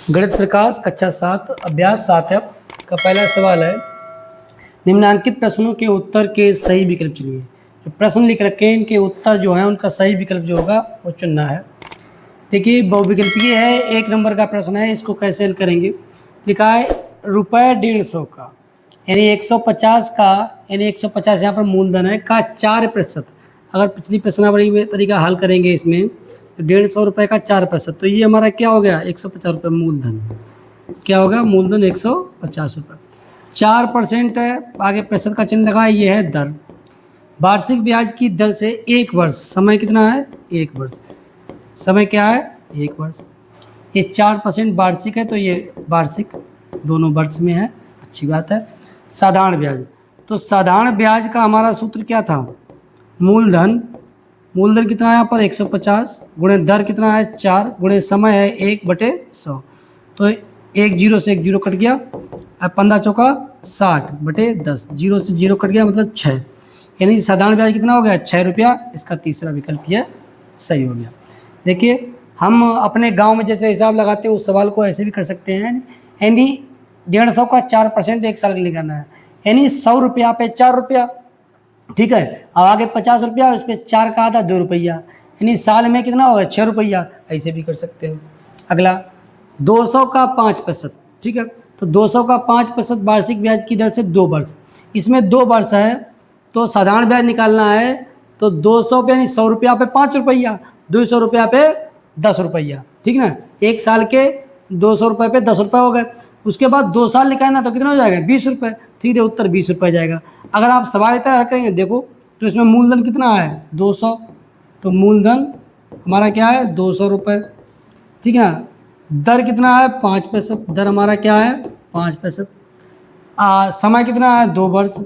गणित प्रकाश कक्षा 7 अभ्यास 7 का पहला सवाल है, निम्नलिखित प्रश्नों के उत्तर के सही विकल्प चुनिए। जो प्रश्न लिख रखे हैं इनके उत्तर जो है उनका सही विकल्प जो होगा वो चुनना है। देखिए बहुविकल्पीय है, 1 नंबर का प्रश्न है, इसको कैसे हल करेंगे। लिखा है ₹150 का यानी 150 का यानी 150 यहाँ पर मूलधन है का 4%। अगर पिछली प्रश्नावली में तरीका हल करेंगे इसमें तो 150 रुपये का 4%, तो ये हमारा क्या हो गया 150 रुपये मूलधन। क्या होगा मूलधन 150 रुपये। 4% है, आगे प्रतिशत का चिन्ह लगा है, ये है दर। वार्षिक ब्याज की दर से 1 वर्ष, समय कितना है 1 वर्ष, समय क्या है 1 वर्ष। ये 4% वार्षिक है तो ये वार्षिक दोनों वर्ष में है, अच्छी बात है। साधारण ब्याज, तो साधारण ब्याज का हमारा सूत्र क्या था, मूलधन कितना है यहाँ पर 150 गुणे दर कितना है 4 गुणे समय है 1/100, तो 1 0 से 1 0 कट गया, अब 15 चौका 60/10, 0 से 0 कट गया मतलब 6, यानी साधारण ब्याज कितना हो गया 6 रुपया। इसका तीसरा विकल्प ये सही हो गया। देखिए हम अपने गांव में जैसे हिसाब लगाते हैं उस सवाल को ऐसे भी कर सकते हैं, यानी 150 का 4% 1 साल के लिए करना है, यानी 100 रुपया पे 4 रुपया, ठीक है। अब आगे 50 रुपया, उस पर 4 का आधा 2 रुपया, यानी साल में कितना होगा 6 रुपया, ऐसे भी कर सकते हो। अगला 200 का 5%, ठीक है, तो 200 का 5% वार्षिक ब्याज की दर से 2 वर्ष, इसमें 2 वर्ष है तो साधारण ब्याज निकालना है, तो 200 पे यानी 100 रुपया पे 5 रुपया, 200 रुपया पे 10 रुपया, ठीक ना। 1 साल के 200 रुपये पे 10 रुपये हो गए। उसके बाद 2 साल निकालना तो कितना हो जाएगा 20 रुपये, सीधे उत्तर 20 रुपये जाएगा। अगर आप सवाल इतना करेंगे देखो तो इसमें मूलधन कितना है 200, तो मूलधन हमारा क्या है 200 रुपये, ठीक है। दर कितना है 5%, दर हमारा क्या है 5%। समय कितना है 2 वर्ष,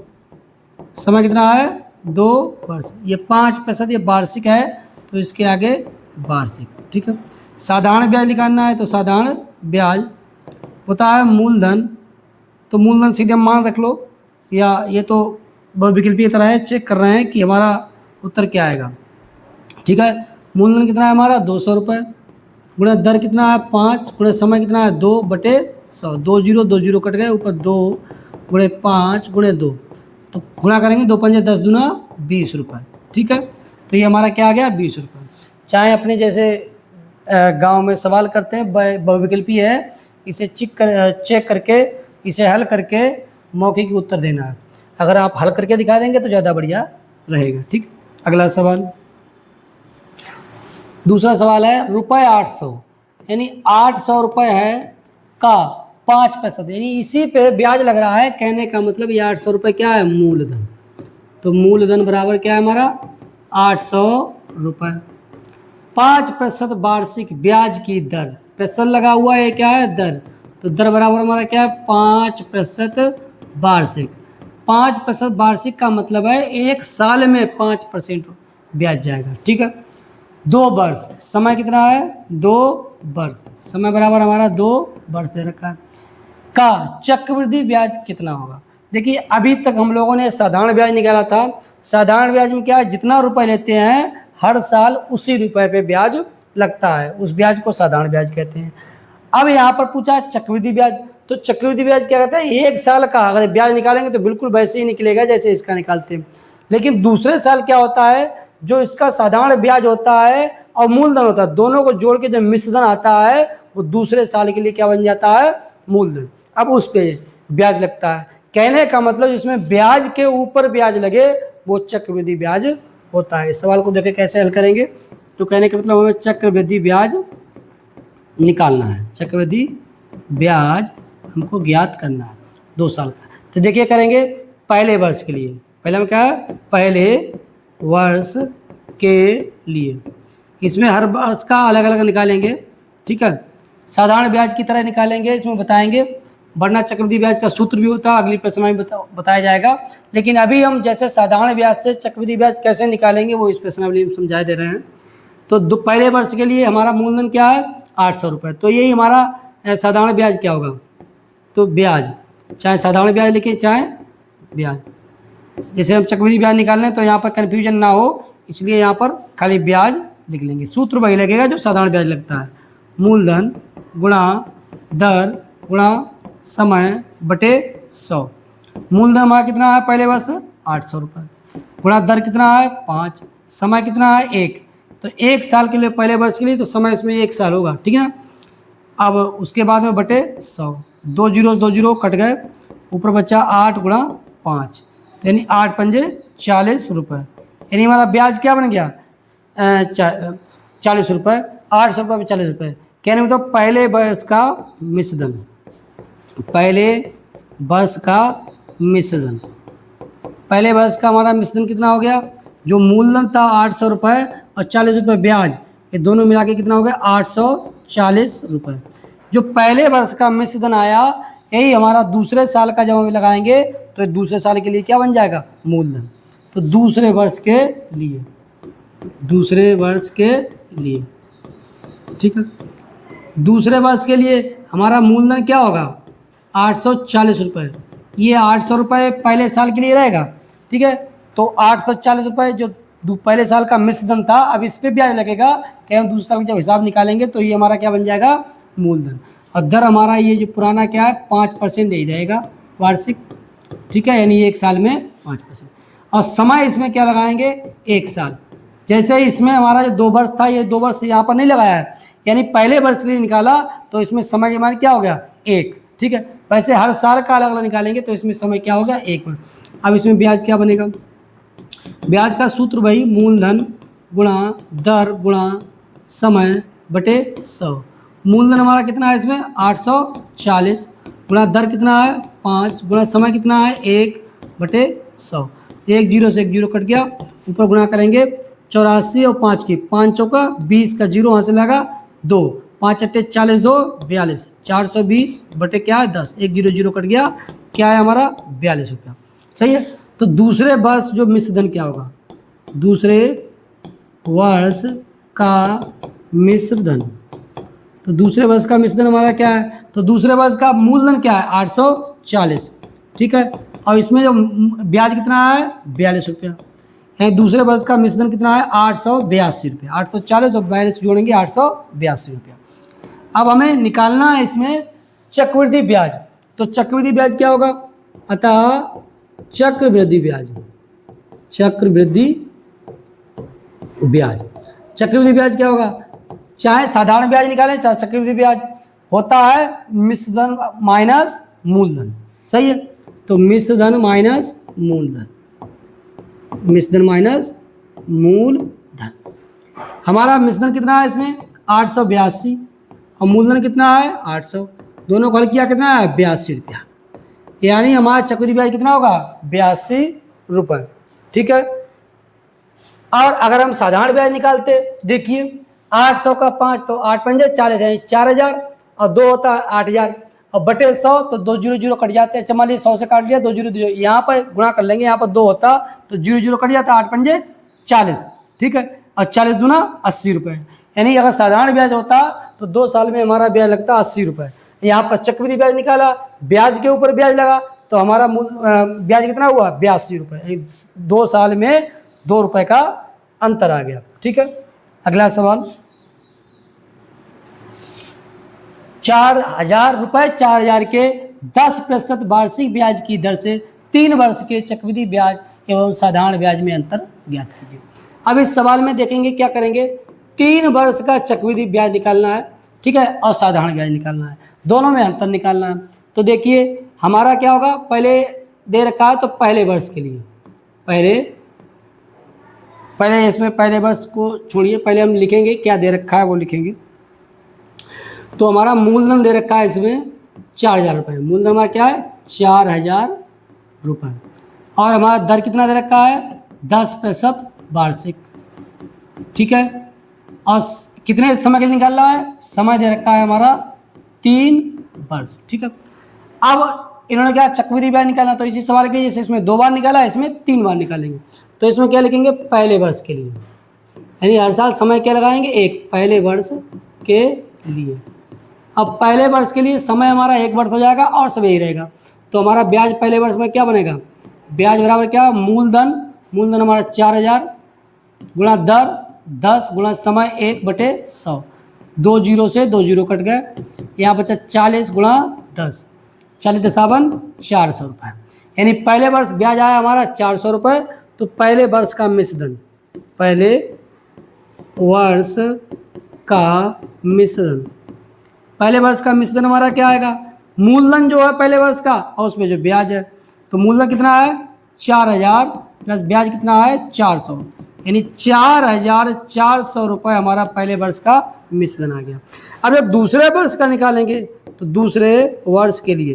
समय कितना है 2 वर्ष, ये 5% ये वार्षिक है तो इसके आगे वार्षिक, ठीक है। साधारण ब्याज निकालना है तो साधारण ब्याज होता है मूलधन, तो मूलधन सीधे मान रख लो, या ये तो बहुविकल्पीय तरह है, चेक कर रहे हैं कि हमारा उत्तर क्या आएगा, ठीक है। मूलधन कितना है हमारा 200 रुपये, गुणे दर कितना है 5, गुणे समय कितना है 2/100, 2 0 कट गए, ऊपर 2 गुणे 5 गुणे 2, तो गुणा करेंगे 2 पंजे 10 दूना 20 रुपये, ठीक है। तो ये हमारा क्या आ गया 20 रुपये। चाहे अपने जैसे गांव में सवाल करते हैं बहुविकल्पीय है, इसे चेक करके इसे हल करके मौखिक उत्तर देना है। अगर आप हल करके दिखा देंगे तो ज़्यादा बढ़िया रहेगा, ठीक। अगला सवाल, दूसरा सवाल है ₹800 यानी 800 रुपये है का 5%, यानी इसी पे ब्याज लग रहा है। कहने का मतलब ये 800 रुपये क्या है मूलधन, तो मूलधन बराबर क्या है हमारा 800 रुपये। 5% वार्षिक ब्याज की दर, प्रतिशत लगा हुआ है क्या है दर, तो दर बराबर हमारा क्या है 5% वार्षिक। 5% वार्षिक का मतलब है 1 साल में 5% ब्याज जाएगा, ठीक है। 2 वर्ष, समय कितना है 2 वर्ष, समय बराबर हमारा 2 वर्ष दे रखा है। का चक्रवृद्धि ब्याज कितना होगा। देखिए अभी तक हम लोगों ने साधारण ब्याज निकाला था, साधारण ब्याज में क्या है जितना रुपए लेते हैं हर साल उसी रुपए पे ब्याज लगता है, उस ब्याज को साधारण ब्याज कहते हैं। अब यहाँ पर पूछा चक्रवृद्धि ब्याज, तो चक्रवृद्धि ब्याज क्या कहते हैं 1 साल का अगर ब्याज निकालेंगे तो बिल्कुल वैसे ही निकलेगा जैसे इसका निकालते हैं, लेकिन दूसरे साल क्या होता है जो इसका साधारण ब्याज होता है और मूलधन होता है, दोनों को जोड़ के जब मिश्रधन आता है वो दूसरे साल के लिए क्या बन जाता है मूलधन, अब उस पे ब्याज लगता है। कहने का मतलब जिसमें ब्याज के ऊपर ब्याज लगे वो चक्रवृद्धि ब्याज होता है। इस सवाल को देखें कैसे हल करेंगे, तो कहने का मतलब हमें चक्रवृद्धि ब्याज निकालना है, चक्रवृद्धि ब्याज हमको ज्ञात करना है 2 साल का। तो देखिए करेंगे पहले वर्ष के लिए, पहले में क्या है पहले वर्ष के लिए, इसमें हर वर्ष का अलग अलग निकालेंगे, ठीक है। साधारण ब्याज की तरह निकालेंगे, इसमें बताएंगे, वरना चक्रवृद्धि ब्याज का सूत्र भी होता है, अगली प्रश्न में बताया जाएगा। लेकिन अभी हम जैसे साधारण ब्याज से चक्रवृद्धि ब्याज कैसे निकालेंगे वो इस प्रश्नावली में समझा दे रहे हैं। तो पहले वर्ष के लिए हमारा मूलधन क्या है 800 रुपये, तो यही हमारा साधारण ब्याज क्या होगा, तो ब्याज चाहे साधारण ब्याज लिखे चाहे ब्याज, जैसे हम चक्रवृद्धि ब्याज निकाल लें तो यहाँ पर कन्फ्यूजन ना हो इसलिए यहाँ पर खाली ब्याज लिख लेंगे। सूत्र वही लगेगा जो साधारण ब्याज लगता है, मूलधन गुणा दर गुणा समय बटे 100। मूलधन हमारा कितना है पहले वर्ष 800 रुपये, गुणा दर कितना है 5, समय कितना है 1, तो 1 साल के लिए पहले वर्ष के लिए तो समय इसमें 1 साल होगा, ठीक है ना। अब उसके बाद में बटे 100, 2 जीरो कट गए, ऊपर बचा 8 गुणा 5, तो यानी 8 पंजे 40 रुपये, यानी हमारा ब्याज क्या बन गया 40 रुपये, 800 रुपये में 40 रुपये, कहने मतलब पहले वर्ष का मिश्रधन, पहले वर्ष का मिश्रधन, पहले वर्ष का हमारा मिश्रधन कितना हो गया, जो मूलधन था 800 रुपये और 40 रुपये ब्याज, ये दोनों मिला के कितना हो गया 840 रुपये। जो पहले वर्ष का मिश्रधन आया यही हमारा दूसरे साल का जब हम लगाएंगे तो दूसरे साल के लिए क्या बन जाएगा मूलधन, तो दूसरे वर्ष के लिए, दूसरे वर्ष के लिए, ठीक है। दूसरे वर्ष के लिए हमारा मूलधन क्या होगा 840 रुपये, ये 800 रुपये पहले साल के लिए रहेगा, ठीक है। तो 840 रुपये जो पहले साल का मिश्रधन था, अब इस पर ब्याज लगेगा कि हम दूसरे साल का जब हिसाब निकालेंगे तो ये हमारा क्या बन जाएगा मूलधन, और दर हमारा ये जो पुराना क्या है 5% ही रहेगा वार्षिक, ठीक है, यानी 1 साल में 5%, और समय इसमें क्या लगाएंगे 1 साल। जैसे ही इसमें हमारा जो 2 वर्ष था, ये 2 वर्ष यहाँ पर नहीं लगाया है, यानी पहले वर्ष के लिए निकाला तो इसमें समय हमारा क्या हो गया 1, ठीक है। वैसे हर साल का अलग अलग निकालेंगे तो इसमें समय क्या होगा 1 वर्ष। अब इसमें ब्याज क्या बनेगा, ब्याज का सूत्र भाई मूलधन गुणा दर गुणा समय बटे 100। मूलधन हमारा कितना है इसमें 840, गुणा दर कितना है 5, गुणा समय कितना है 1 बटे 100, 1 जीरो से 1 जीरो कट गया, ऊपर गुणा करेंगे 84 और 5 की, 5 चौका 20 का जीरो वहाँ से लगा 2, 5 अट्टे 40 2 42, 420 बटे क्या है 10, 1 जीरो जीरो कट गया, क्या है हमारा 42 रुपया, सही है। तो दूसरे वर्ष जो मिश्रधन क्या होगा, दूसरे वर्ष का मिश्रधन, तो दूसरे वर्ष का मिश्रधन हमारा क्या है, तो दूसरे वर्ष का मूलधन क्या है 840, ठीक है, और इसमें जो ब्याज कितना है 42 रुपया, है दूसरे वर्ष का मिश्रधन कितना है 882 रुपया, 840 और 42 जोड़ेंगे 882 रुपया। अब हमें निकालना है इसमें चक्रवृद्धि ब्याज, तो चक्रवृद्धि ब्याज क्या होगा, अतः चक्रवृद्धि ब्याज, चक्रवृद्धि ब्याज, चक्रवृद्धि ब्याज क्या होगा, चाहे साधारण ब्याज निकालें चाहे चक्रवृद्धि ब्याज, होता है मिश्रधन माइनस मूलधन, सही है। तो मिश्रधन माइनस मूलधन, मिश्रधन माइनस मूलधन, हमारा मिश्रधन कितना है इसमें 882 और मूलधन कितना है 800, दोनों को हल किया कितना है 82 रुपया, यानी हमारा चक्रवृद्धि ब्याज कितना होगा 82 रुपये, ठीक है। और अगर हम साधारण ब्याज निकालते देखिए 800 का 5 तो 8 पंजे 40 है 4000 और 2 होता है 8000 और बटे 100 तो 2 जीरो जीरो कट जाते हैं, चमा लिए 100 से काट लिया 2 जीरो जीरो, यहाँ पर गुणा कर लेंगे, यहाँ पर 2 होता तो जीरो जीरो कट जाता 8 पंजे 40, ठीक है, और 40 दूना 80 रुपये, यानी अगर साधारण ब्याज होता तो 2 साल में हमारा ब्याज लगता 80 रुपये। यहाँ पर चक्रवृद्धि ब्याज निकाला, ब्याज के ऊपर ब्याज लगा तो हमारा ब्याज कितना हुआ 82 रुपये, 2 साल में 2 रुपये का अंतर आ गया, ठीक है। अगला सवाल, 4000 रुपये 4000 के 10% वार्षिक ब्याज की दर से 3 वर्ष के चक्रवृद्धि ब्याज एवं साधारण ब्याज में अंतर ज्ञात कीजिए। अब इस सवाल में देखेंगे क्या करेंगे, 3 वर्ष का चक्रवृद्धि ब्याज निकालना है, ठीक है, और साधारण ब्याज निकालना है, दोनों में अंतर निकालना है। तो देखिए हमारा क्या होगा, पहले दे रखा है तो पहले वर्ष के लिए, पहले इसमें पहले वर्ष को छोड़िए, पहले हम लिखेंगे क्या दे रखा है वो लिखेंगे। तो हमारा मूलधन दे रखा है इसमें 4000 रुपये, मूलधन हमारा क्या है 4000 रुपये, और हमारा दर कितना दे रखा है 10% वार्षिक, ठीक है, और कितने समय के लिए निकालना है, समय दे रखा है हमारा 3 वर्ष, ठीक है। अब इन्होंने क्या चक्रवृद्धि ब्याज निकालना, तो इसी सवाल के लिए जैसे इसमें 2 बार निकाला इसमें 3 बार निकालेंगे, तो इसमें क्या लिखेंगे पहले वर्ष के लिए, यानी हर साल समय क्या लगाएंगे 1 पहले वर्ष के लिए। अब पहले वर्ष के लिए समय हमारा 1 वर्ष हो जाएगा और सब यही रहेगा, तो हमारा ब्याज पहले वर्ष में क्या बनेगा, ब्याज बराबर क्या मूलधन हमारा 4000 गुणा दर 10 गुणा समय 1 बटे 100, 2 जीरो से 2 जीरो कट गए, यहाँ बचा 40 गुणा 10, 40 दशावन 400 रुपये। यानी पहले वर्ष ब्याज आया हमारा 400 रुपये। तो पहले वर्ष का मिश्रधन, पहले वर्ष का मिश्रधन, पहले वर्ष का मिश्रधन हमारा क्या आएगा, मूलधन जो है पहले वर्ष का और उसमें जो ब्याज है। तो मूलधन कितना है 4000 प्लस ब्याज कितना है 400, यानी 4400 रुपये हमारा पहले वर्ष का मिश्रधन आ गया। अब जब दूसरे वर्ष का निकालेंगे तो दूसरे वर्ष के लिए,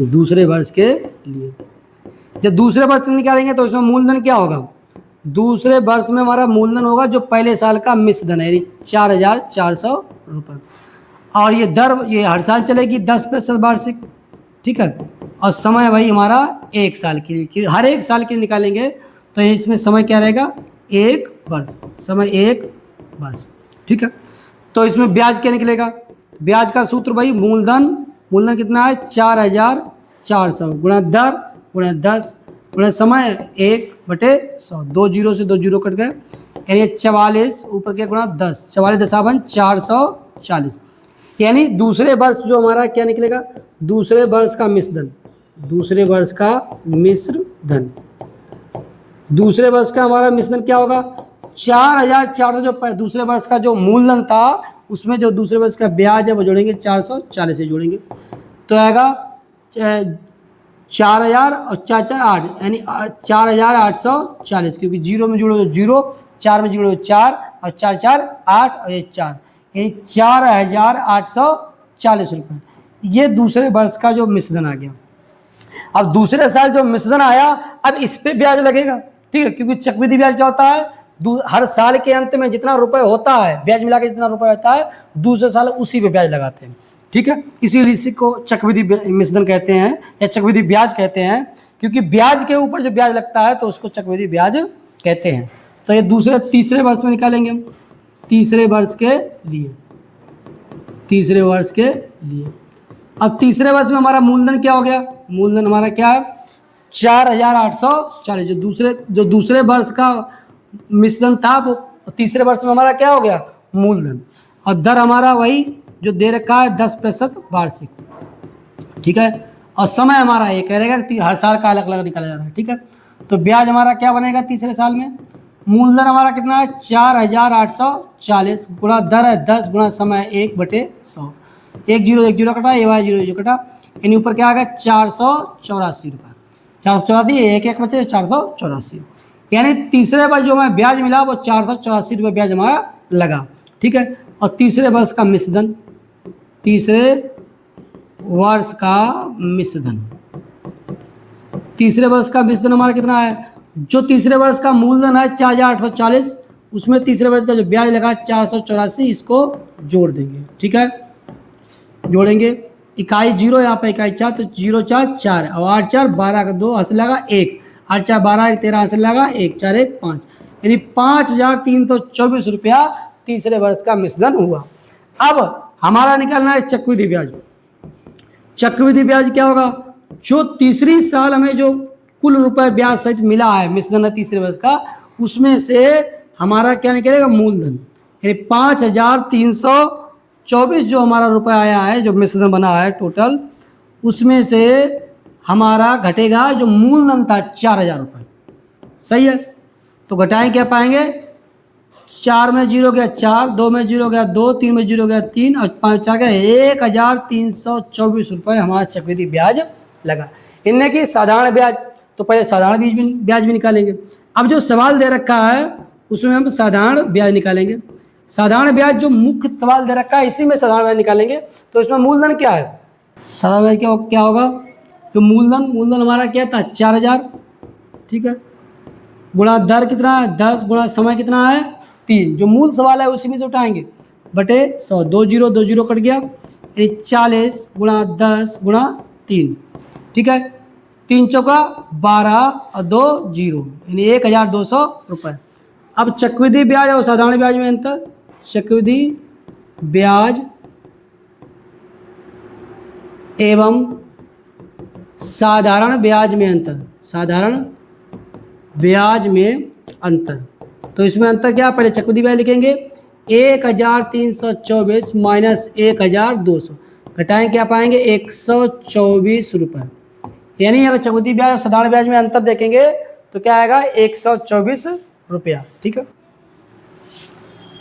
दूसरे वर्ष के लिए जब दूसरे वर्ष का निकालेंगे तो उसमें मूलधन क्या होगा, दूसरे वर्ष में हमारा मूलधन होगा जो पहले साल का मिश्रधन है, यानी 4400 रुपये। और ये दर ये हर साल चलेगी 10% वार्षिक, ठीक है। और समय भाई हमारा 1 साल के लिए, हर 1 साल के लिए निकालेंगे तो इसमें समय क्या रहेगा 1 वर्ष, समय 1 वर्ष, ठीक है। तो इसमें ब्याज क्या निकलेगा, ब्याज का सूत्र भाई मूलधन, मूलधन कितना है 4400 गुणा दर गुणा 10 गुणा समय 1/100, 2 जीरो से 2 जीरो कट गए, यानी 44 ऊपर के गुणा 10, 44 दशावन 440, यानी दूसरे वर्ष जो हमारा क्या निकलेगा, दूसरे वर्ष का मिश्रधन, दूसरे वर्ष का मिश्रधन, दूसरे वर्ष का हमारा मिश्रधन क्या होगा 4400, जो दूसरे वर्ष का जो मूलधन था उसमें जो दूसरे वर्ष का ब्याज है वो जोड़ेंगे 440 से जोड़ेंगे तो आएगा 4000 और 4 4 8, यानी 4840, क्योंकि जीरो में जुड़ो तो जीरो, 4 में जुड़ो 4 और 4 4 8 और ये 4, यानी 4840 रुपये। ये दूसरे वर्ष का जो मिश्रधन आ गया। अब दूसरे साल जो मिश्रधन आया अब इस पे ब्याज लगेगा, ठीक है, क्योंकि चक्रवृद्धि ब्याज क्या होता है, हर साल के अंत में जितना रुपए होता है ब्याज मिला के जितना रुपए होता है दूसरे साल उसी पे ब्याज लगाते हैं, ठीक है। इसीलिए इसी को चक्रवृद्धि मिश्रधन कहते हैं या चक्रवृद्धि ब्याज कहते हैं, क्योंकि ब्याज के ऊपर जो ब्याज लगता है तो उसको चक्रवृद्धि ब्याज कहते हैं। तो ये तीसरे वर्ष में निकालेंगे हम, तीसरे वर्ष के लिए, तीसरे वर्ष के लिए। अब तीसरे वर्ष में हमारा मूलधन क्या हो गया, मूलधन हमारा क्या है 4840, जो दूसरे वर्ष का मिश्रधन था वो तीसरे वर्ष में हमारा क्या हो गया मूलधन, और दर हमारा वही जो दे रखा है 10% वार्षिक, ठीक है। और समय हमारा ये कह रहेगा हर साल का अलग अलग निकाला जा रहा है, ठीक है। तो ब्याज हमारा क्या बनेगा तीसरे साल में, मूलधन हमारा कितना है 4840 गुणा दर है 10 गुणा समय 1/100, 1 जीरो कटा, ये वाला जीरो कटा, यानी ऊपर क्या आ गया 484 रुपये, 484 एक एक बचे 484, यानी तीसरे वर्ष जो हमें ब्याज मिला वो 484 रुपये ब्याज हमारा लगा, ठीक है। और तीसरे वर्ष का मिश्रधन, तीसरे वर्ष का मिश्रधन, तीसरे वर्ष का मिश्रधन हमारा कितना है, जो तीसरे वर्ष का मूलधन है 4840 उसमें तीसरे वर्ष का जो ब्याज लगा 484 इसको जोड़ देंगे, ठीक है। जोड़ेंगे इकाई जीरो, यहाँ पे इकाई 4 तो 0 4 4 और 8 4 12 का 2 हासिल लगा 1, 8 4 12 13 हासिल लगा 1 4 1 5, यानी 5324 रुपया तीसरे वर्ष का मिश्रधन हुआ। अब हमारा निकालना है चक्रवृद्धि ब्याज। चक्रवृद्धि ब्याज क्या होगा, जो तीसरी साल हमें जो कुल रुपए ब्याज सहित मिला है मिश्रधन है तीसरे वर्ष का, उसमें से हमारा क्या निकलेगा मूलधन, यानी 5324 जो हमारा रुपए आया है जो मिश्रधन बना है टोटल, उसमें से हमारा घटेगा जो मूलधन था 4000 रुपये, सही है। तो घटाएं क्या पाएंगे, 4 में 0 गया 4, 2 में 0 गया 2, 3 में 0 गया 3 और 5 4 गया 1324 रुपये हमारा चक्रवृद्धि ब्याज लगा। इनने की साधारण ब्याज, तो पहले साधारण ब्याज भी निकालेंगे। अब जो सवाल दे रखा है उसमें हम साधारण ब्याज निकालेंगे। साधारण ब्याज जो मुख्य सवाल दे रखा है इसी में साधारण ब्याज निकालेंगे। तो इसमें मूलधन क्या है, साधारण ब्याज क्या होगा, जो मूलधन हमारा क्या था 4000, ठीक है, गुणा दर कितना है 10 गुणा समय कितना है 3, जो मूल सवाल है उसी में से उठाएंगे बटे 100, 2 जीरो कट गया, 40 गुणा 10 गुणा 3, ठीक है, 3 चौका 12 और 2 जीरो, यानी 1200 रुपये। अब चक्रवृद्धि ब्याज और साधारण ब्याज में अंतर, चक्रवृद्धि ब्याज एवं साधारण ब्याज में अंतर, साधारण ब्याज में अंतर। तो इसमें अंतर क्या, पहले चक्रवृद्धि ब्याज लिखेंगे 1324 माइनस 1200 घटाएं क्या पाएंगे 124 रुपये। यानी अगर चक्रवृद्धि ब्याज और साधारण ब्याज में अंतर देखेंगे तो क्या आएगा 124 रुपया। ठीक है।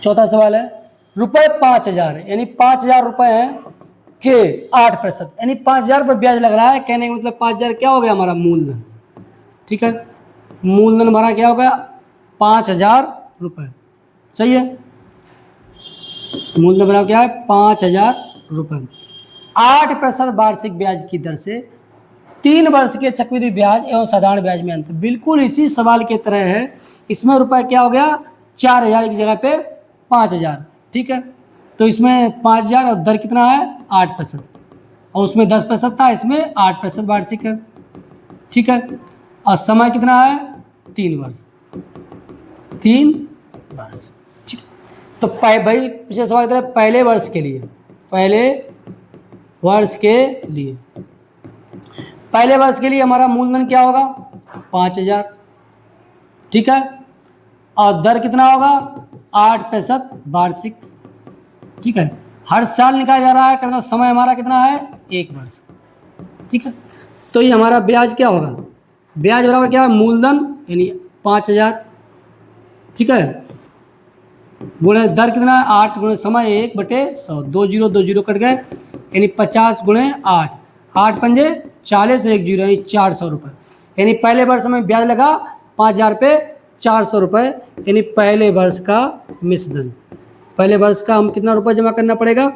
चौथा सवाल है रुपये 5000 यानी 5000 रुपये हैं के 8%, यानी 5000 पर ब्याज लग रहा है। कहने का मतलब 5000 क्या हो गया हमारा मूलधन। ठीक है, मूलधन हमारा क्या हो गया 5000 रुपये। सही है, मूलधन बराबर क्या है 5000 रुपये। 8% वार्षिक ब्याज की दर से 3 वर्ष के चक्रवृद्धि ब्याज एवं साधारण ब्याज में अंतर बिल्कुल इसी सवाल की तरह है। इसमें रुपये क्या हो गया 4000 की जगह पे 5000। ठीक है, तो इसमें 5000 और दर कितना है 8%, और उसमें 10% था, इसमें 8% वार्षिक है। ठीक है, और समय कितना है 3 वर्ष। 3 वर्ष। ठीक, तो भाई पिछले सवाल की तरह पहले वर्ष के लिए, पहले वर्ष के लिए, पहले वर्ष के लिए हमारा मूलधन क्या होगा 5000। ठीक है, और दर कितना होगा 8% वार्षिक। ठीक है, हर साल निकाला जा रहा है, कहना समय हमारा कितना है 1 वर्ष। ठीक है, तो ये हमारा ब्याज क्या होगा, ब्याज बराबर क्या है मूलधन यानी 5000। ठीक है, गुणे दर कितना है 8 गुणे समय 1/100, 2 जीरो 2 जीरो कट गए, यानी 50 गुणे 8, 8 पंजे 40, 1 जीरो यानी 400 रुपये। यानी पहले वर्ष में ब्याज लगा 5000 पे 400 रुपये, यानी पहले वर्ष का मिश्रधन। पहले वर्ष का हम कितना रुपये जमा करना पड़ेगा,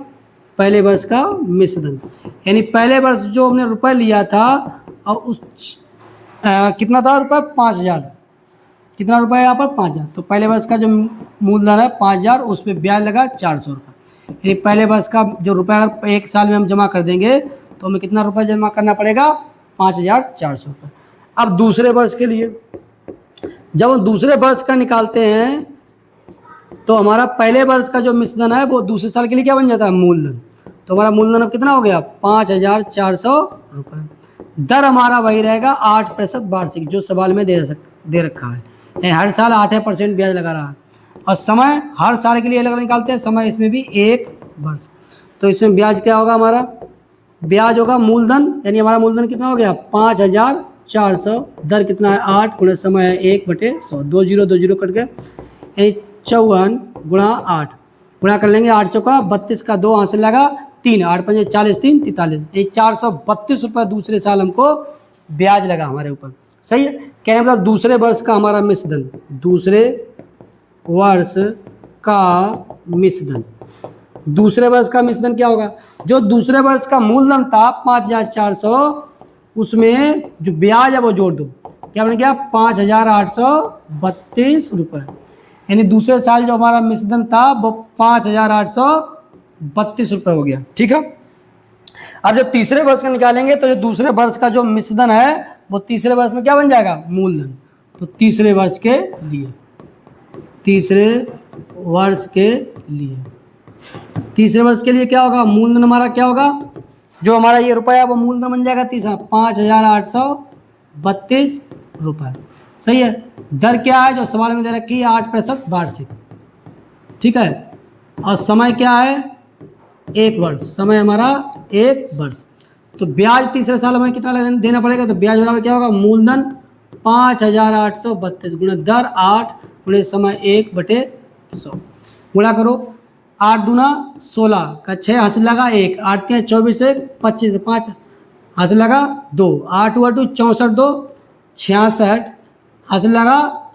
पहले वर्ष का मिश्रधन, यानी पहले वर्ष जो हमने रुपये लिया था और उस कितना था रुपये 5000, कितना रुपये यहाँ पर 5000, तो पहले वर्ष का जो मूलधन है 5000, उस पर ब्याज लगा 400 रुपये। यानी पहले वर्ष का जो रुपये अगर 1 साल में हम जमा कर देंगे तो हमें कितना रुपये जमा करना पड़ेगा 5400 रुपये। अब दूसरे वर्ष के लिए जब हम दूसरे वर्ष का निकालते हैं तो हमारा पहले वर्ष का जो मिश्रधन है वो दूसरे साल के लिए क्या बन जाता है मूलधन। तो हमारा मूलधन अब कितना हो गया 5400 रुपये। दर हमारा वही रहेगा 8% वार्षिक, जो सवाल में दे रखा है। हर साल 8% ब्याज लगा रहा है, और समय हर साल के लिए अलग अलग निकालते हैं, समय इसमें भी 1 वर्ष। तो इसमें ब्याज क्या होगा हमारा, ब्याज होगा मूलधन, यानी हमारा मूलधन कितना हो गया 5400, दर कितना है 8 गुणे समय है 1/100, 2 जीरो 2 जीरो कट गए, यानी 54 गुणा 8 गुणा कर लेंगे, 8 चौका 32 का 2 हासिल लगा 3, 8 पंजे 40, 3 43, ये 432 रुपये दूसरे साल हमको ब्याज लगा हमारे ऊपर। सही है, कहने मतलब दूसरे वर्ष का हमारा मिश्रधन, दूसरे वर्ष का मिश्रधन, दूसरे वर्ष का मिश्रधन क्या होगा, जो दूसरे वर्ष का मूलधन था 5400, उसमें जो ब्याज है वो जोड़ दो, क्या बन गया 5832 रुपये। यानी दूसरे साल जो हमारा मिश्रधन था वो 5832 रुपये हो गया। ठीक है, अब जब तीसरे वर्ष का निकालेंगे तो जो दूसरे वर्ष का जो मिश्रधन है वो तीसरे वर्ष में क्या बन जाएगा मूलधन। तो तीसरे वर्ष के लिए, तीसरे वर्ष के लिए, तीसरे वर्ष के लिए क्या होगा मूलधन हमारा क्या होगा, जो हमारा ये रुपया वो मूलधन बन जाएगा तीसरा 5832 रुपये। सही है, दर क्या है जो सवाल में दे रखी है 8% वार्षिक। ठीक है, और समय क्या है 1 वर्ष, समय हमारा 1 वर्ष। तो ब्याज तीसरे साल हमें कितना देना पड़ेगा, तो ब्याज बराबर क्या होगा मूलधन 5832 गुणे दर 8 गुणे समय 1/100, गुणा करो 8 दूना 16 का 6 हासिल लगा 1, 8 3 24 1 25 5 हासिल लगा 2, 8 हुआ 2 64 2 66 हासिल लगा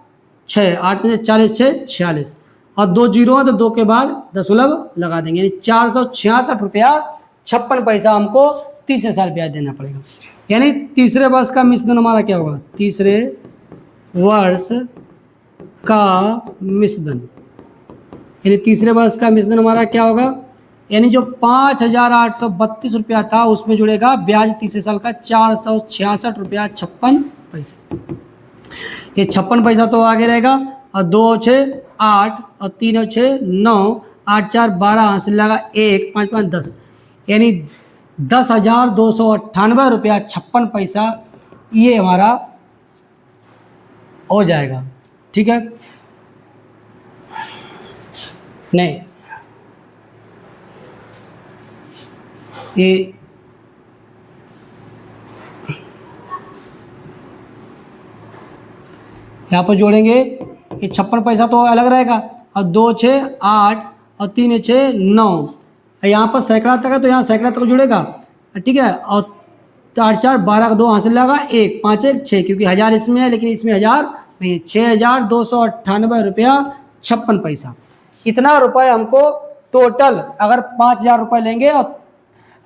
6, 8 में 40 6 46, और 2 जीरो है तो 2 के बाद दशमलव लगा देंगे, यानी 466 रुपया 56 पैसा हमको तीसरे साल ब्याज देना पड़ेगा। यानी तीसरे वर्ष का मिश्रधन हमारा क्या होगा, तीसरे वर्ष का मिश्रधन, यानी तीसरे वर्ष का मिश्रधन हमारा क्या होगा, यानी जो 5832 रुपया था उसमें जुड़ेगा ब्याज तीसरे साल का 466 रुपया 56 पैसे। ये 56 पैसा तो आगे रहेगा, और 2 6 8 और 3 6 9, 8 4 12 हासिल लगा 1 5 5 10, यानी 10,298 रुपया 56 पैसा ये हमारा हो जाएगा। ठीक है, नहीं ये यहाँ पर जोड़ेंगे, ये 56 पैसा तो अलग रहेगा, और 2 6 8 और 3 6 9, यहाँ पर सैकड़ा तक है तो यहाँ सैकड़ा तक जुड़ेगा, ठीक है। और 4 4 12 का 2 हासिल लगा 1 5 1 6, क्योंकि 1000 इसमें है लेकिन इसमें 1000 नहीं है। 6298 रुपया 56 पैसा। इतना रुपये हमको टोटल अगर 5000 रुपये लेंगे और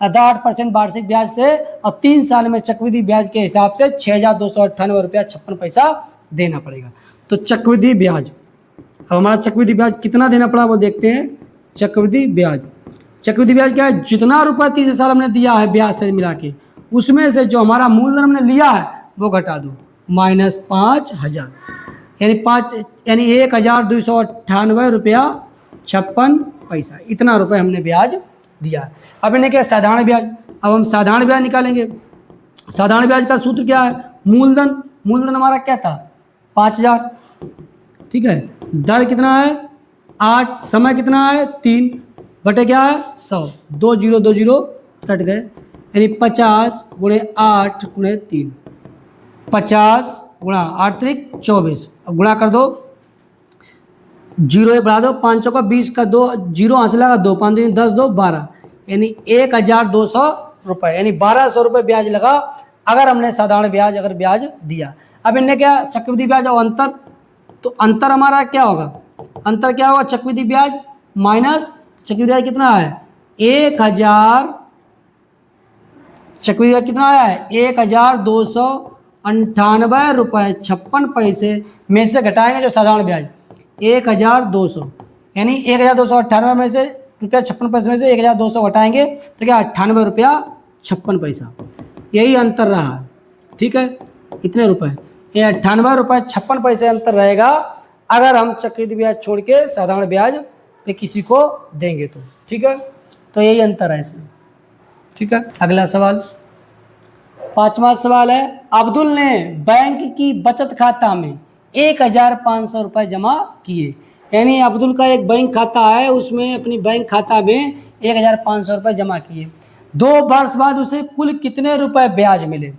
8% वार्षिक ब्याज से और 3 साल में चक्रवृद्धि ब्याज के हिसाब से 6298 रुपया 56 पैसा देना पड़ेगा। तो चक्रवृद्धि ब्याज, अब हमारा चक्रवृद्धि ब्याज कितना देना पड़ा वो देखते हैं। चक्रवृद्धि ब्याज, चक्रवृद्धि ब्याज क्या है, जितना रुपया 30 साल हमने दिया है ब्याज से मिला के, उसमें से जो हमारा मूलधन हमने लिया है वो घटा दो, -5000, यानी 1298 रुपया 56 पैसा। इतना रुपये हमने ब्याज दिया है। अब इन्हें क्या, साधारण ब्याज। अब हम साधारण ब्याज निकालेंगे। साधारण ब्याज का सूत्र क्या है, मूलधन हमारा क्या था 5000, ठीक है। दर कितना है 8, समय कितना है 3 बटे क्या है 100, 2 0 2 0 कट गए, यानी 50 गुणे 8 गुणे 3, 50 गुणा 8 3 24, अब गुणा कर दो, 0 बढ़ा दो, 5 का 20 का 2 0 हासिल लगा 2 5 2 10 2 12, यानी 1200 रुपये, यानी 1200 रुपये ब्याज लगा अगर हमने साधारण ब्याज अगर ब्याज दिया। अब इनने क्या चक्रवृद्धि ब्याज और अंतर, तो अंतर हमारा क्या होगा, अंतर क्या होगा, चक्रवृद्धि ब्याज माइनस चक्रवृद्धि ब्याज कितना है 1000, चक्रवृद्धि ब्याज कितना आया है 1298 रुपये 56 पैसे में से घटाएंगे जो साधारण ब्याज 1200, यानी 1298 में से रुपया 56 पैसे में से 1200 घटाएंगे तो क्या 98 रुपया 56 पैसा, यही अंतर रहा, ठीक है। इतने रुपए, ये 98 रुपये 56 पैसे अंतर रहेगा अगर हम चक्रवृद्धि ब्याज छोड़ के साधारण ब्याज पे किसी को देंगे तो, ठीक है। तो यही अंतर है इसमें, ठीक है। अगला सवाल, 5वां सवाल है, अब्दुल ने बैंक की बचत खाता में 1500 रुपये जमा किए, यानी अब्दुल का एक बैंक खाता है, उसमें अपनी बैंक खाता में 1500 रुपये जमा किए। 2 वर्ष बाद उसे कुल कितने रुपए ब्याज मिले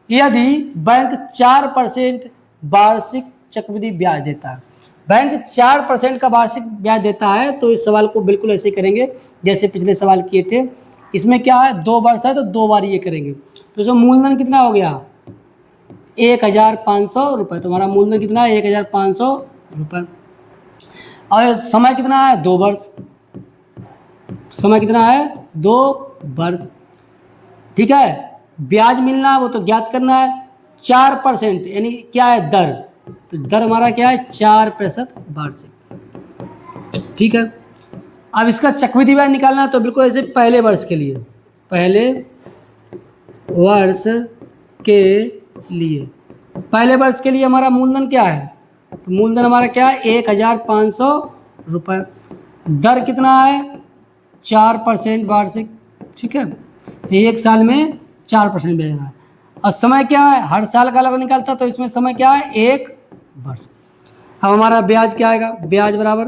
यदि बैंक 4% वार्षिक चक्रवृद्धि ब्याज देता है। बैंक 4% का वार्षिक ब्याज देता है तो इस सवाल को बिल्कुल ऐसे करेंगे जैसे पिछले सवाल किए थे। इसमें क्या है 2 वर्ष है तो 2 बार ये करेंगे, तो इसमें मूलधन कितना हो गया 1500 रुपये, तो हमारा मूलधन कितना है 1500 रुपये, और समय कितना है 2 वर्ष, समय कितना है 2 वर्ष, ठीक है। ब्याज मिलना है वो तो ज्ञात करना है, 4% यानी क्या है दर, तो दर हमारा क्या है 4% वार्षिक, ठीक है। अब इसका चक्रवृद्धि ब्याज निकालना है तो बिल्कुल ऐसे पहले वर्ष के लिए, पहले वर्ष के लिए, पहले वर्ष के लिए हमारा मूलधन क्या है, तो मूलधन हमारा क्या है 1500 रुपये, दर कितना है 4% वार्षिक, ठीक है। एक साल में 4% ब्याज है, और समय क्या है हर साल का अलग निकालता तो इसमें समय क्या है 1 वर्ष। अब हमारा ब्याज क्या आएगा, ब्याज बराबर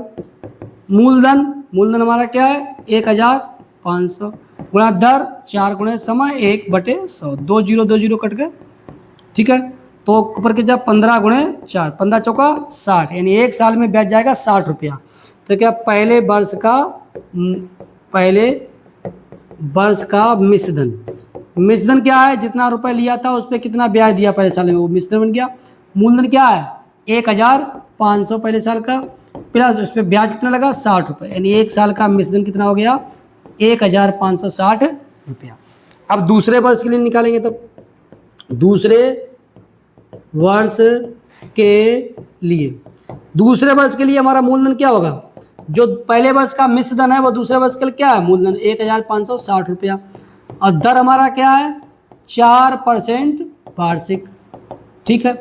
मूलधन हमारा क्या है 1500 गुणा दर 4 गुणे समय 1/100, 2 0 2 0 कट गए, ठीक है। तो ऊपर के जब 15 गुणे 4, 15 चौका 60, यानी एक साल में ब्याज जाएगा 60 रुपया। तो क्या पहले वर्ष का मिश्रधन क्या है, जितना रुपए लिया था उस पर कितना ब्याज दिया पहले साल में, वो मिश्रधन बन गया। मूलधन क्या है 1500 पहले साल का, प्लस उस पर ब्याज कितना लगा 60 रुपये, यानी एक साल का मिश्रधन कितना हो गया 1560 रुपया। अब दूसरे वर्ष के लिए निकालेंगे तो दूसरे वर्ष के लिए हमारा मूलधन क्या होगा, जो पहले वर्ष का मिश्रधन है वो दूसरे वर्ष के लिए क्या है मूलधन 1560 रुपया, और दर हमारा क्या है 4% वार्षिक, ठीक है।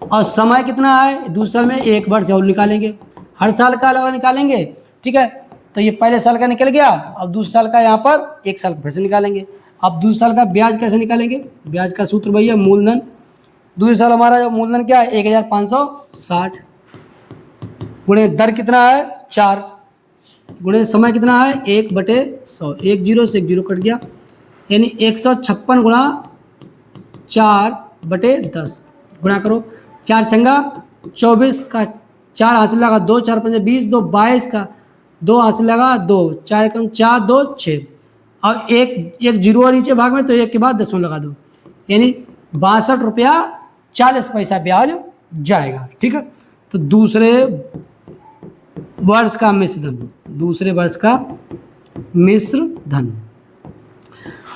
और समय कितना है दूसरे में 1 वर्ष और निकालेंगे, हर साल का अलग निकालेंगे, ठीक है। तो ये पहले साल का निकल गया, अब दूसरे साल का यहाँ पर 1 साल फिर से निकालेंगे। अब दूसरे साल का ब्याज कैसे निकालेंगे, ब्याज का सूत्र वही है मूलधन, दूसरे साल हमारा मूलधन क्या है 1560 गुणे दर कितना है 4 गुणे समय कितना है 1/100, 1 0 से 1 0 कट गया, यानी 156 गुणा 4/10 गुणा करो, 4 छंगा 24 का 4 हाथ से लगा 2, 4 5 20, 2 22 का 2 हाथ से लगा 2, 4 कम 4 2 6 और एक जीरो और नीचे भाग में, तो एक के बाद दसवां लगा दो, यानी 62 रुपया 40 पैसा ब्याज जाएगा। ठीक है, तो दूसरे वर्ष का मिश्र धन, दूसरे वर्ष का मिश्र धन,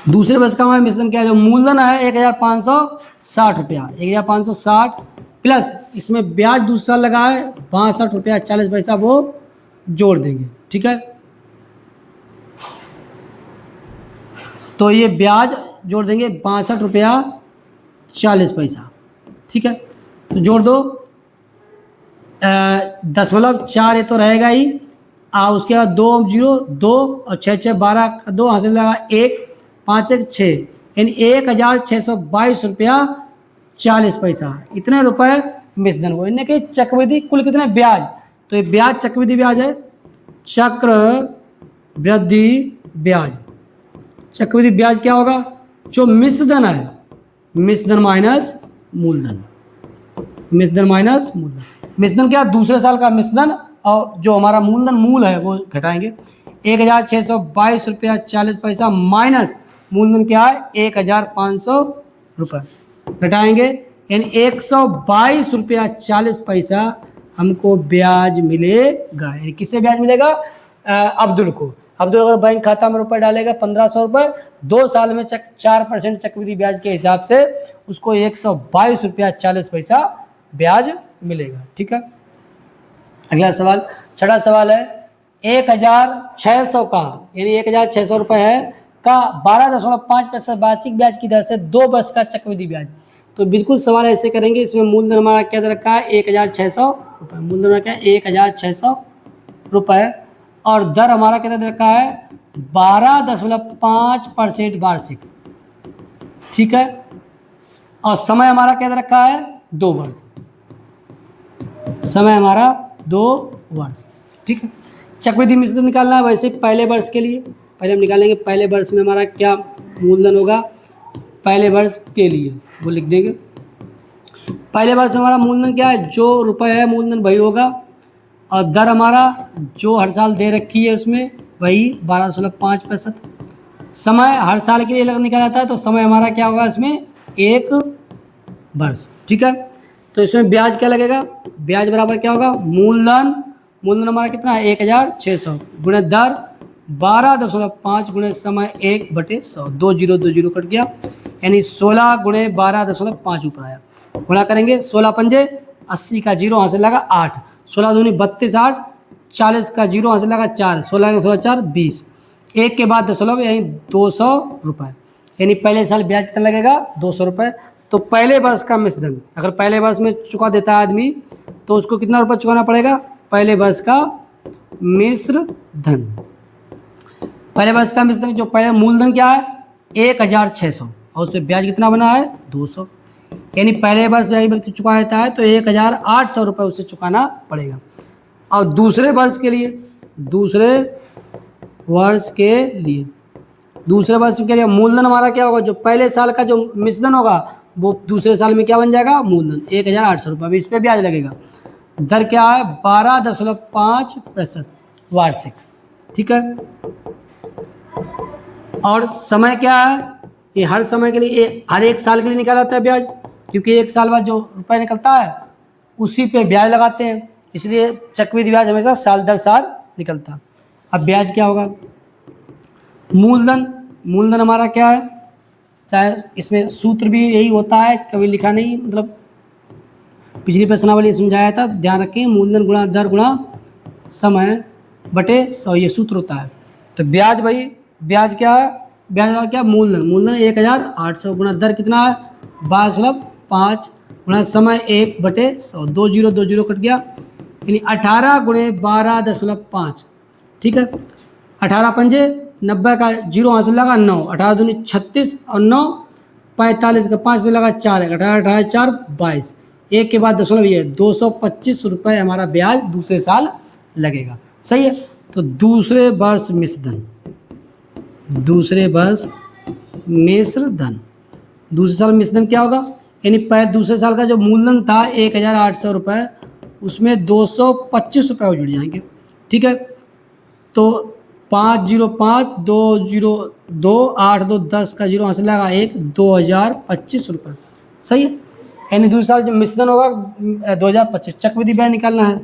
दूसरे वर्ष का हमारा मिश्र धन क्या है? जो मूलधन है 1560 रुपया, 1560 प्लस इसमें ब्याज दूसरा लगा है 62 रुपया 40 पैसा, वो जोड़ देंगे। ठीक है, तो ये ब्याज जोड़ देंगे 62 रुपया 40 पैसा। ठीक है, तो जोड़ दो 10.4 ये तो रहेगा ही, उसके बाद 2 0 2 और 6 6 12 2 हासिल लगा 1 5 1 6, यानी 1622 रुपया 40 पैसा, इतने रुपए मिश्र धन को। इन्हें के चक्रवृद्धि कुल कितने ब्याज, तो ये ब्याज चक्रवृद्धि ब्याज है, चक्र वृद्धि ब्याज। चक्रवृद्धि ब्याज क्या होगा? जो मिश्र धन है, मिश्र धन माइनस मूलधन, मिश्र धन माइनस मूलधन। मिश्र धन क्या? दूसरे साल का मिश्र धन, और जो हमारा मूलधन मूल है वो घटाएंगे, 1622 रुपया 40 पैसा माइनस मूलधन क्या है 1500 रुपये, घटाएंगे, यानी 122 रुपया 40 पैसा हमको ब्याज मिलेगा। यानी किससे ब्याज मिलेगा? अब्दुल को। अब्दुल अगर बैंक खाता में रुपए डालेगा 1500 रुपये, 2 साल में 4% चक्रवृद्धि ब्याज के हिसाब से उसको 122 रुपया 40 पैसा ब्याज मिलेगा। ठीक है, अगला सवाल, छठा सवाल है 1600 का, यानी 1600 रुपये है का 12.5% वार्षिक ब्याज की दर से 2 वर्ष का चक्रवृद्धि ब्याज। तो बिल्कुल सवाल ऐसे करेंगे, इसमें मूलधन हमारा क्या दे रखा है 1600 रुपये, मूलधन हमारा क्या है 1600 रुपये, और दर हमारा क्या दे रखा है 12.5% वार्षिक। ठीक है, और समय हमारा क्या दे रखा है 2 वर्ष, समय हमारा 2 वर्ष। ठीक है, चक्रवृद्धि मिश्र निकालना है, वैसे पहले वर्ष के लिए पहले हम निकालेंगे, पहले वर्ष में हमारा क्या मूलधन होगा, पहले वर्ष के लिए वो लिख देंगे। पहले वर्ष में हमारा मूलधन क्या है, जो रुपए है मूलधन वही होगा, और दर हमारा जो हर साल दे रखी है उसमें वही 12.5%। समय हर साल के लिए अलग निकाला जाता है, तो समय हमारा क्या होगा इसमें 1 वर्ष। ठीक है, तो इसमें ब्याज क्या लगेगा, ब्याज बराबर क्या होगा मूलधन, मूलधन हमारा कितना है 1600 गुणे दर 12.5 गुणे समय 1/100, 2 0 कट गया, यानी 16 गुणे 12.5 ऊपर आया, गुणा करेंगे 16 पंजे 80 का 0 यहाँ से लगा 8, 16 दूनी 32 8, 40 का 0 यहाँ से लगा 4, 16 16 4 20, 1 के बाद दशमलव यानी 200 रुपये, यानी पहले साल ब्याज कितना लगेगा 200 रुपये। तो पहले वर्ष का मिश्र धन अगर पहले वर्ष में चुका देता है आदमी, तो उसको कितना रुपये चुकाना पड़ेगा, पहले वर्ष का मिश्र धन, पहले वर्ष का मिश्र धन जो पहले मूलधन क्या है 1600 और उसमें ब्याज कितना बना है 200, यानी पहले वर्ष ब्याज व्यक्ति चुका देता है तो 1800 रुपये उसे चुकाना पड़ेगा। और दूसरे वर्ष के लिए दूसरे वर्ष के लिए मूलधन हमारा क्या होगा, जो पहले साल का जो मिश्रधन होगा वो दूसरे साल में क्या बन जाएगा मूलधन 1800 रुपये, अभी इस पर ब्याज लगेगा। दर क्या है 12.5% वार्षिक। ठीक है, और समय क्या है, ये हर समय के लिए हर एक साल के लिए निकाला जाता है ब्याज, क्योंकि एक साल बाद जो रुपये निकलता है उसी पे ब्याज लगाते हैं, इसलिए चक्रवृद्धि ब्याज हमेशा साल दर साल निकलता है। अब ब्याज क्या होगा, मूलधन हमारा क्या है, चाहे इसमें सूत्र भी यही होता है, कभी लिखा नहीं, मतलब पिछली प्रश्नावली समझाया था, ध्यान रखें, मूलधन गुणा दर गुणा समय बटे 100 ये सूत्र होता है। तो ब्याज भाई ब्याज क्या है, ब्याज क्या मूलधन 1800 गुणा दर कितना है 12.5 गुणा समय 1/100, 2 0 कट गया, यानी 18 गुणे 12.5। ठीक है, 18 पंजे 90 का 0 यहाँ से लगा 9, 18 दूनी 36 और 9 45 का 5 से लगा 4 है, 18 18 4 22, 1 के बाद दशमलव ये 225 रुपये हमारा ब्याज दूसरे साल लगेगा। सही है, तो दूसरे वर्ष मिश्र धन। दूसरे साल मिश्र धन क्या होगा, यानी दूसरे साल का जो मूलधन था 1800 रुपये, उसमें 225 रुपये जुड़ जाएंगे। ठीक है, तो 505 202 8 2 10 का जीरो हासिल लगा 1 2025 रुपये। सही है, यानी दूसरे साल जो मिश्रण होगा 2025। चक्रवृद्धि ब्याज निकालना है,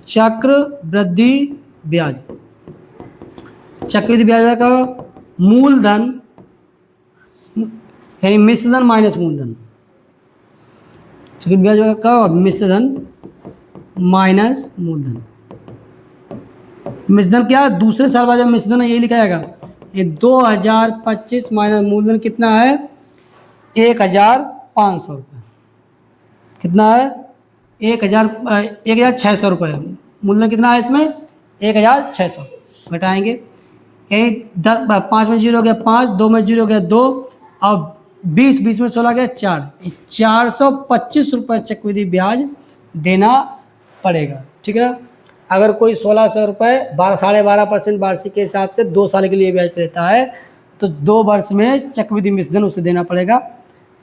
चक्र वृद्धि ब्याज। चक्रवृद्धि ब्याज का मूलधन यानी मिश्रधन माइनस मूलधन। चक्रवृद्धि ब्याज का मिश्रधन माइनस मूलधन। मिश्रधन क्या, दूसरे साल बाद जब मिश्रधन है यही लिखा जाएगा, ये 2025 माइनस मूलधन कितना है 1500 रुपये। कितना है 1600 रुपये। मूलधन कितना है इसमें 1600 घटाएंगे, यही 10 5 में 0 हो गया 5, 2 में 0 हो गया 2, और 20 में 16 गया 4, 425 रुपये चक्रवृद्धि ब्याज देना पड़ेगा। ठीक है ना, अगर कोई 1600 रुपये 12.5% वार्षिक के हिसाब से 2 साल के लिए ब्याज लेता है तो 2 वर्ष में चक्रवृद्धि मिश्रधन उसे देना पड़ेगा।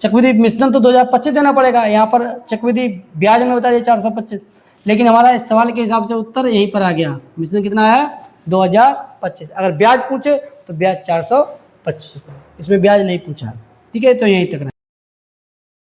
चक्रवृद्धि मिश्रधन तो 2025 देना पड़ेगा, यहाँ पर चक्रवृद्धि ब्याज में बता दिया 425, लेकिन हमारा इस सवाल के हिसाब से उत्तर यहीं पर आ गया। मिश्रधन कितना है 2025। अगर ब्याज पूछे तो ब्याज 425 रुपये, इसमें ब्याज नहीं पूछा। ठीक है, तो यहीं तक रहे।